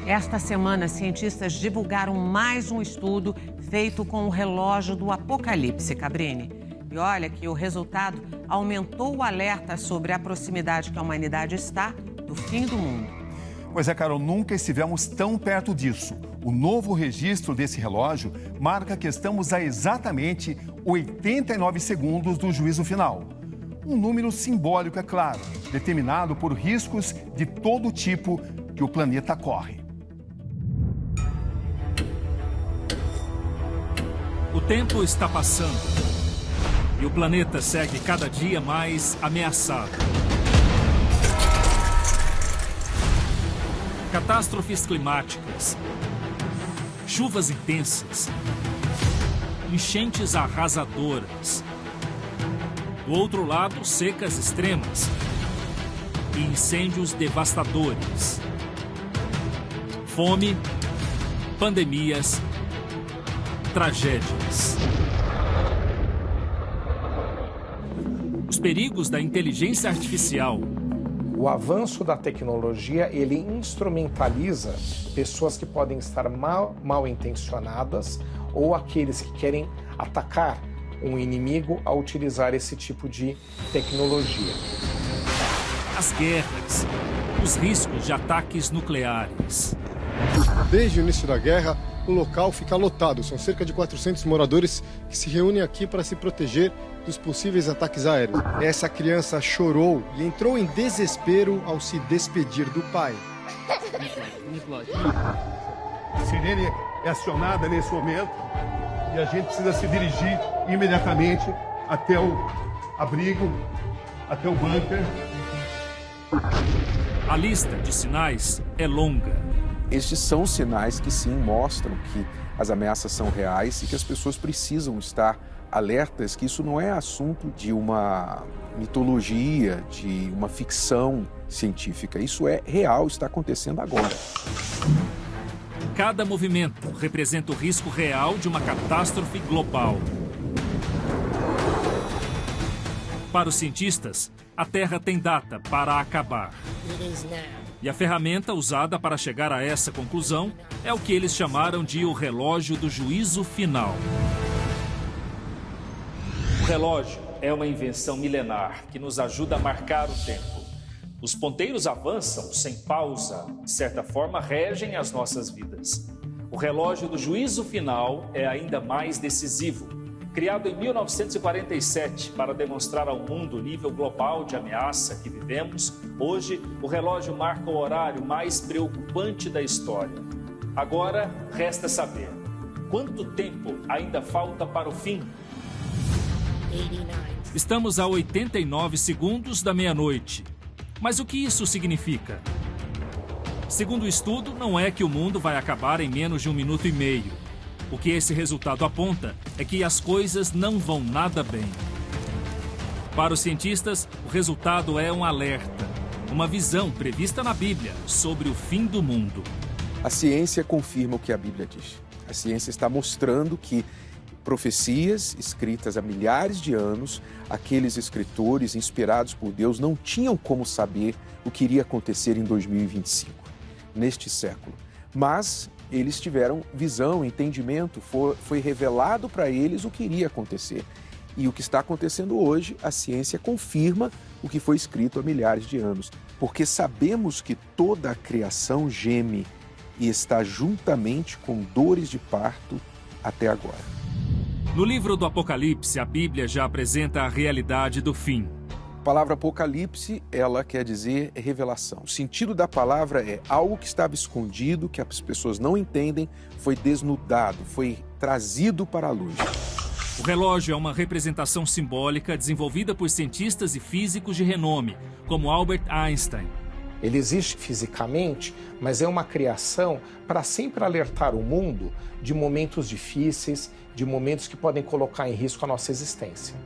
Esta semana, cientistas divulgaram mais um estudo feito com o relógio do Apocalipse, Cabrini. E olha que o resultado aumentou o alerta sobre a proximidade que a humanidade está do fim do mundo. Pois é, Carol, nunca estivemos tão perto disso. O novo registro desse relógio marca que estamos a exatamente 89 segundos do juízo final. Um número simbólico, é claro, determinado por riscos de todo tipo que o planeta corre. O tempo está passando e o planeta segue cada dia mais ameaçado. Catástrofes climáticas, chuvas intensas, enchentes arrasadoras. Do outro lado, secas extremas e incêndios devastadores. Fome, pandemias, tragédias. Os perigos da inteligência artificial. O avanço da tecnologia, ele instrumentaliza pessoas que podem estar mal intencionadas ou aqueles que querem atacar um inimigo a utilizar esse tipo de tecnologia. As guerras, os riscos de ataques nucleares. Desde o início da guerra, o local fica lotado. São cerca de 400 moradores que se reúnem aqui para se proteger dos possíveis ataques aéreos. Essa criança chorou e entrou em desespero ao se despedir do pai. A sirene é acionada nesse momento e a gente precisa se dirigir imediatamente até o abrigo, até o bunker. A lista de sinais é longa. Estes são sinais que sim mostram que as ameaças são reais e que as pessoas precisam estar alertas, que isso não é assunto de uma mitologia, de uma ficção científica. Isso é real, está acontecendo agora. Cada movimento representa o risco real de uma catástrofe global. Para os cientistas, a Terra tem data para acabar. E a ferramenta usada para chegar a essa conclusão é o que eles chamaram de o relógio do juízo final. O relógio é uma invenção milenar que nos ajuda a marcar o tempo. Os ponteiros avançam sem pausa, de certa forma regem as nossas vidas. O relógio do juízo final é ainda mais decisivo. Criado em 1947 para demonstrar ao mundo o nível global de ameaça que vivemos, hoje o relógio marca o horário mais preocupante da história. Agora resta saber quanto tempo ainda falta para o fim. Estamos a 89 segundos da meia-noite. Mas o que isso significa? Segundo o estudo, não é que o mundo vai acabar em menos de 1 minuto e meio. O que esse resultado aponta é que as coisas não vão nada bem. Para os cientistas, o resultado é um alerta, uma visão prevista na Bíblia sobre o fim do mundo. A ciência confirma o que a Bíblia diz. A ciência está mostrando que profecias escritas há milhares de anos, aqueles escritores inspirados por Deus não tinham como saber o que iria acontecer em 2025, neste século. Mas eles tiveram visão, entendimento, foi revelado para eles o que iria acontecer. E o que está acontecendo hoje, a ciência confirma o que foi escrito há milhares de anos, porque sabemos que toda a criação geme e está juntamente com dores de parto até agora. No livro do Apocalipse, a Bíblia já apresenta a realidade do fim. A palavra Apocalipse, ela quer dizer revelação. O sentido da palavra é algo que estava escondido, que as pessoas não entendem, foi desnudado, foi trazido para a luz. O relógio é uma representação simbólica desenvolvida por cientistas e físicos de renome, como Albert Einstein. Ele existe fisicamente, mas é uma criação para sempre alertar o mundo de momentos difíceis, de momentos que podem colocar em risco a nossa existência.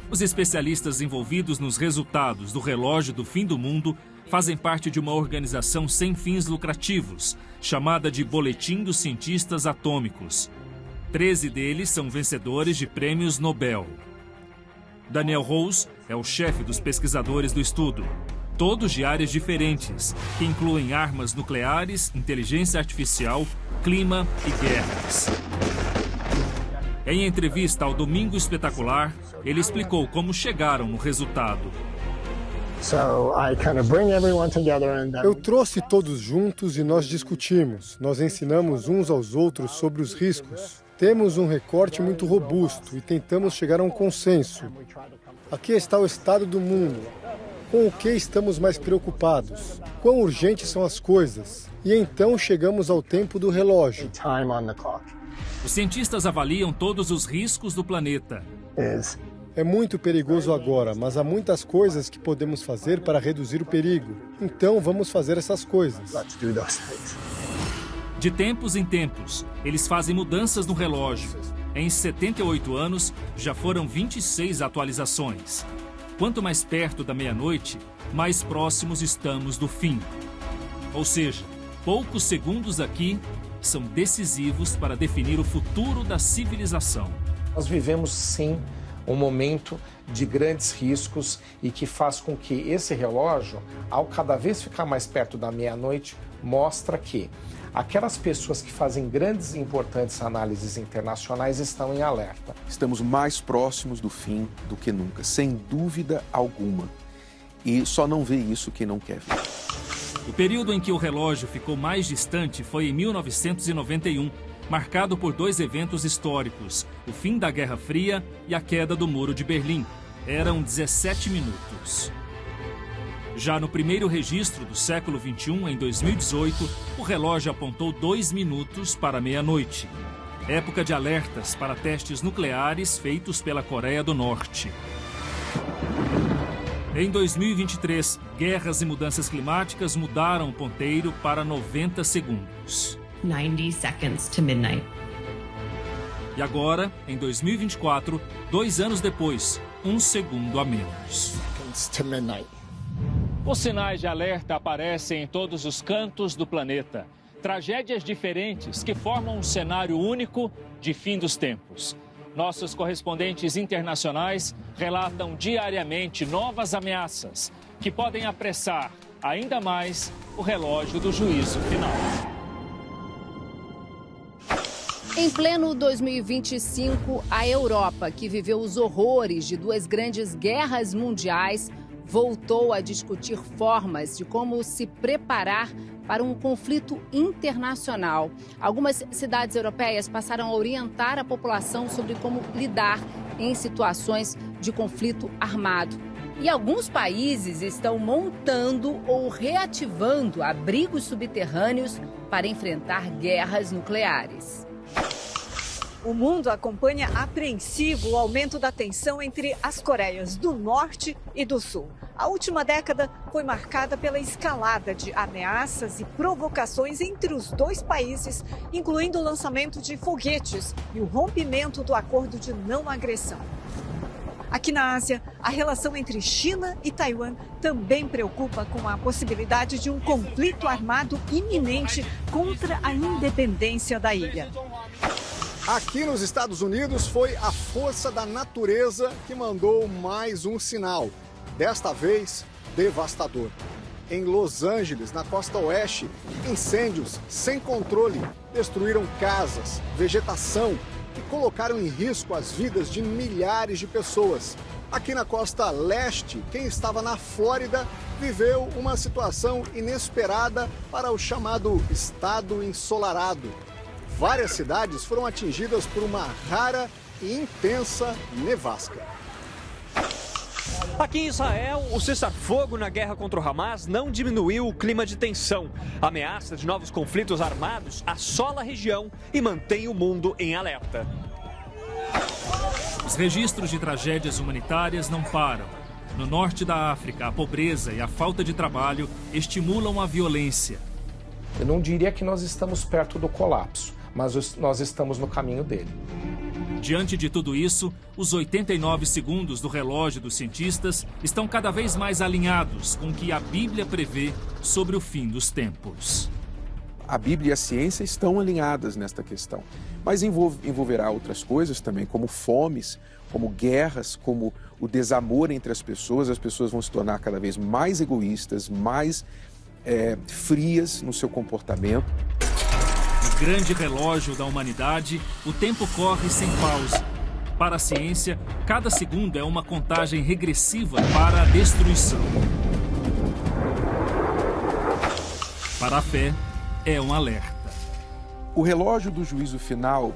Os especialistas envolvidos nos resultados do relógio do fim do mundo fazem parte de uma organização sem fins lucrativos, chamada de Boletim dos Cientistas Atômicos. 13 deles são vencedores de prêmios Nobel. Daniel Rose é o chefe dos pesquisadores do estudo. todos de áreas diferentes, que incluem armas nucleares, inteligência artificial, clima e guerras. Em entrevista ao Domingo Espetacular, ele explicou como chegaram no resultado. Eu trouxe todos juntos e nós discutimos. Nós ensinamos uns aos outros sobre os riscos. Temos um recorte muito robusto e tentamos chegar a um consenso. Aqui está o estado do mundo. Com o que estamos mais preocupados? Quão urgentes são as coisas? E então chegamos ao tempo do relógio. Os cientistas avaliam todos os riscos do planeta. É muito perigoso agora, mas há muitas coisas que podemos fazer para reduzir o perigo. Então vamos fazer essas coisas. De tempos em tempos, eles fazem mudanças no relógio. Em 78 anos, já foram 26 atualizações. Quanto mais perto da meia-noite, mais próximos estamos do fim. Ou seja, poucos segundos aqui são decisivos para definir o futuro da civilização. Nós vivemos, sim, um momento de grandes riscos e que faz com que esse relógio, ao cada vez ficar mais perto da meia-noite, mostra que aquelas pessoas que fazem grandes e importantes análises internacionais estão em alerta. Estamos mais próximos do fim do que nunca, sem dúvida alguma. E só não vê isso quem não quer ver. O período em que o relógio ficou mais distante foi em 1991, marcado por dois eventos históricos, o fim da Guerra Fria e a queda do Muro de Berlim. Eram 17 minutos. Já no primeiro registro do século XXI, em 2018, o relógio apontou 2 minutos para meia-noite. Época de alertas para testes nucleares feitos pela Coreia do Norte. Em 2023, guerras e mudanças climáticas mudaram o ponteiro para 90 segundos. 90 seconds to midnight. E agora, em 2024, 2 anos depois, 1 segundo a menos. Os sinais de alerta aparecem em todos os cantos do planeta. Tragédias diferentes que formam um cenário único de fim dos tempos. Nossos correspondentes internacionais relatam diariamente novas ameaças que podem apressar ainda mais o relógio do juízo final. Em pleno 2025, a Europa, que viveu os horrores de 2 grandes guerras mundiais, voltou a discutir formas de como se preparar para um conflito internacional. Algumas cidades europeias passaram a orientar a população sobre como lidar em situações de conflito armado. E alguns países estão montando ou reativando abrigos subterrâneos para enfrentar guerras nucleares. O mundo acompanha apreensivo o aumento da tensão entre as Coreias do Norte e do Sul. A última década foi marcada pela escalada de ameaças e provocações entre os dois países, incluindo o lançamento de foguetes e o rompimento do acordo de não agressão. Aqui na Ásia, a relação entre China e Taiwan também preocupa com a possibilidade de um conflito armado iminente contra a independência da ilha. Aqui nos Estados Unidos foi a força da natureza que mandou mais um sinal, desta vez devastador. Em Los Angeles, na costa oeste, incêndios sem controle destruíram casas, vegetação e colocaram em risco as vidas de milhares de pessoas. Aqui na costa leste, quem estava na Flórida viveu uma situação inesperada para o chamado estado ensolarado. Várias cidades foram atingidas por uma rara e intensa nevasca. Aqui em Israel, o cessar-fogo na guerra contra o Hamas não diminuiu o clima de tensão. A ameaça de novos conflitos armados assola a região e mantém o mundo em alerta. Os registros de tragédias humanitárias não param. No norte da África, a pobreza e a falta de trabalho estimulam a violência. Eu não diria que nós estamos perto do colapso, mas nós estamos no caminho dele. Diante de tudo isso, os 89 segundos do relógio dos cientistas estão cada vez mais alinhados com o que a Bíblia prevê sobre o fim dos tempos. a Bíblia e a ciência estão alinhadas nesta questão. Mas envolverá outras coisas também, como fomes, como guerras, como o desamor entre as pessoas vão se tornar cada vez mais egoístas, mais frias no seu comportamento. No grande relógio da humanidade, o tempo corre sem pausa. Para a ciência, cada segundo é uma contagem regressiva para a destruição. Para a fé, é um alerta. O relógio do juízo final,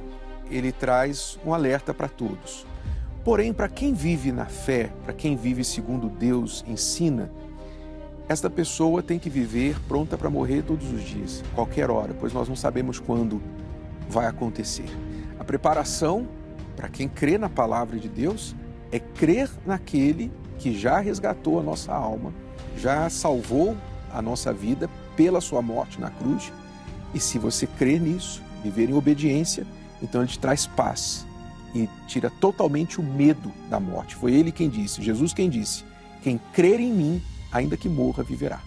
ele traz um alerta para todos. Porém, para quem vive na fé, para quem vive segundo Deus ensina, esta pessoa tem que viver pronta para morrer todos os dias, qualquer hora, pois nós não sabemos quando vai acontecer. A preparação, para quem crê na palavra de Deus, é crer naquele que já resgatou a nossa alma, já salvou a nossa vida pela sua morte na cruz. E se você crer nisso, viver em obediência, então ele te traz paz e tira totalmente o medo da morte. Foi ele quem disse, Jesus quem disse, quem crer em mim, ainda que morra, viverá.